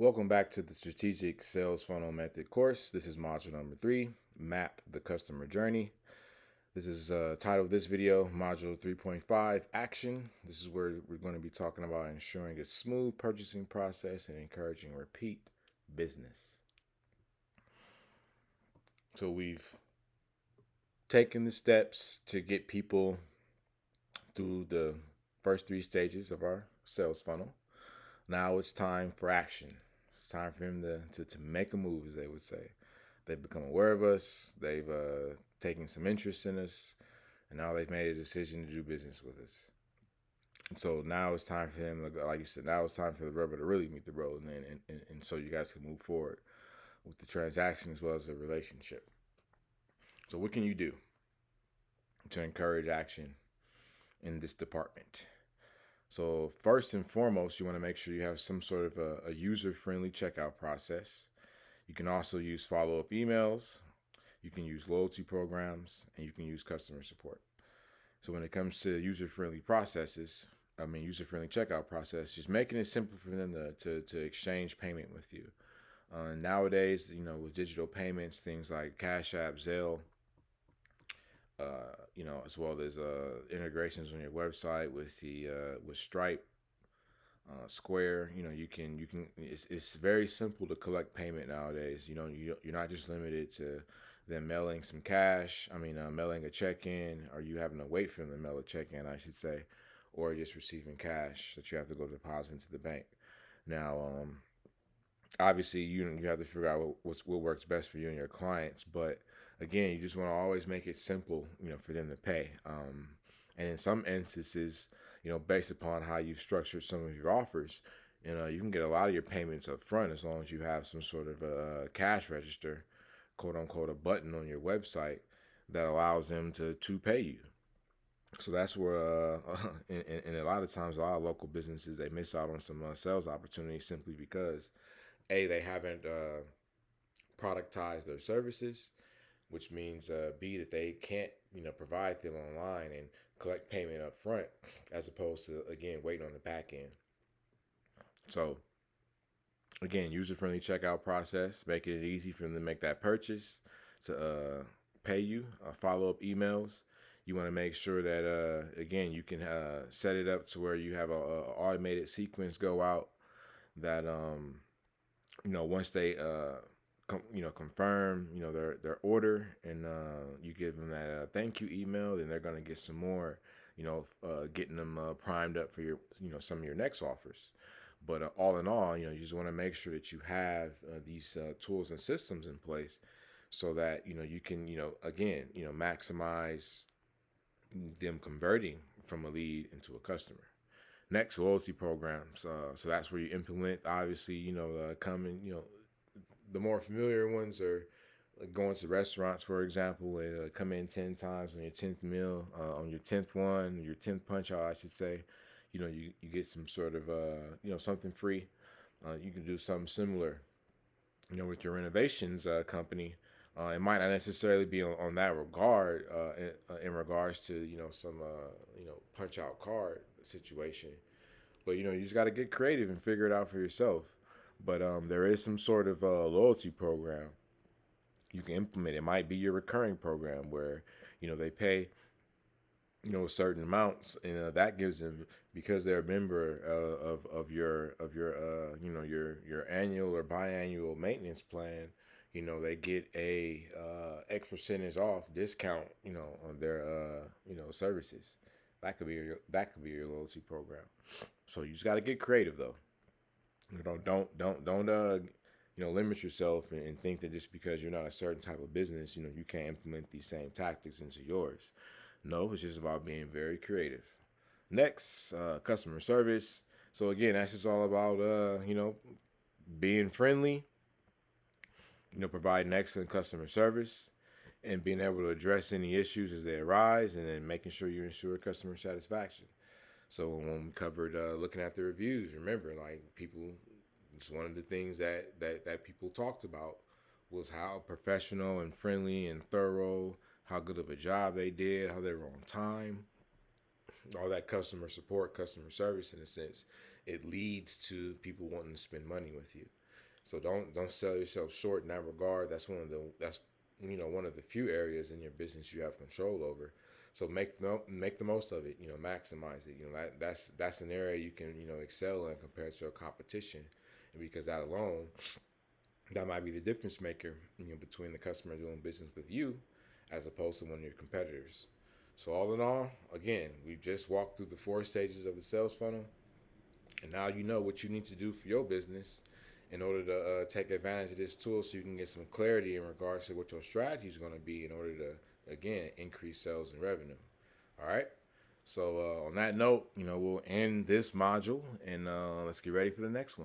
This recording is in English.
Welcome back to the Strategic Sales Funnel Method course. This is module number 3, Map the Customer Journey. This is title of this video, module 3.5, Action. This is where we're going to be talking about ensuring a smooth purchasing process and encouraging repeat business. So we've taken the steps to get people through the first 3 stages of our sales funnel. Now it's time for action. It's time for him to make a move, as they would say. They've become aware of us. They've taken some interest in us. And now they've made a decision to do business with us. And so now it's time for him, like you said, now it's time for the rubber to really meet the road. And so you guys can move forward with the transaction as well as the relationship. So what can you do to encourage action in this department? So first and foremost, you want to make sure you have some sort of a user-friendly checkout process. You can also use follow-up emails. You can use loyalty programs, and you can use customer support. So when it comes to user-friendly user-friendly checkout process, just making it simple for them to exchange payment with you. Nowadays, with digital payments, things like Cash App, Zelle, as well as integrations on your website with with Stripe, Square. You can. It's very simple to collect payment nowadays. You're not just limited to them mailing some cash. Mailing a check in, or you having to wait for them to mail a check in, I should say, or just receiving cash that you have to go deposit into the bank. Now, obviously, you have to figure out what works best for you and your clients, but again, you just want to always make it simple, for them to pay. And in some instances, based upon how you've structured some of your offers, you can get a lot of your payments up front as long as you have some sort of a cash register, quote unquote, a button on your website that allows them to pay you. So that's where, and a lot of times, a lot of local businesses, they miss out on some sales opportunities simply because they haven't productized their services, which means B, that they can't provide them online and collect payment up front, as opposed to, again, waiting on the back end. So again, user friendly checkout process, making it easy for them to make that purchase, to pay you. Follow up emails. You want to make sure that again, you can set it up to where you have a automated sequence go out that once they confirm their order, and you give them that thank you email, then they're going to get some more, getting them primed up for your some of your next offers. But all in all, you just want to make sure that you have these tools and systems in place so that you can again maximize them converting from a lead into a customer. Next, loyalty programs. So that's where you implement, obviously, coming, the more familiar ones are like going to restaurants, for example, and come in 10 times on your 10th meal, on your 10th one, your 10th punch out, I should say. You get some sort of, something free. You can do something similar, with your renovations company. It might not necessarily be on that regard, in regards to, some, punch out card situation. But, you just got to get creative and figure it out for yourself. But there is some sort of loyalty program you can implement. It might be your recurring program where they pay certain amounts, and that gives them, because they're a member of your annual or biannual maintenance plan. They get a X percentage off discount on their services. That could be your loyalty program. So you just got to get creative though. Don't limit yourself and think that just because you're not a certain type of business, you can't implement these same tactics into yours. No, it's just about being very creative. Next, customer service. So again, that's just all about being friendly, providing excellent customer service, and being able to address any issues as they arise, and then making sure you ensure customer satisfaction. So when we covered looking at the reviews, remember, like, people, it's one of the things that people talked about was how professional and friendly and thorough, how good of a job they did, how they were on time, all that customer support, customer service, in a sense, it leads to people wanting to spend money with you. So don't sell yourself short in that regard. That's one of the few areas in your business you have control over. So make the most of it. Maximize it. That's an area you can excel in compared to your competition, and because that alone, that might be the difference maker between the customer doing business with you as opposed to one of your competitors. So all in all, again, we've just walked through the 4 stages of the sales funnel, and now you know what you need to do for your business in order to take advantage of this tool, so you can get some clarity in regards to what your strategy is going to be in order to, again, increase sales and revenue. All right. So on that note, we'll end this module, and let's get ready for the next one.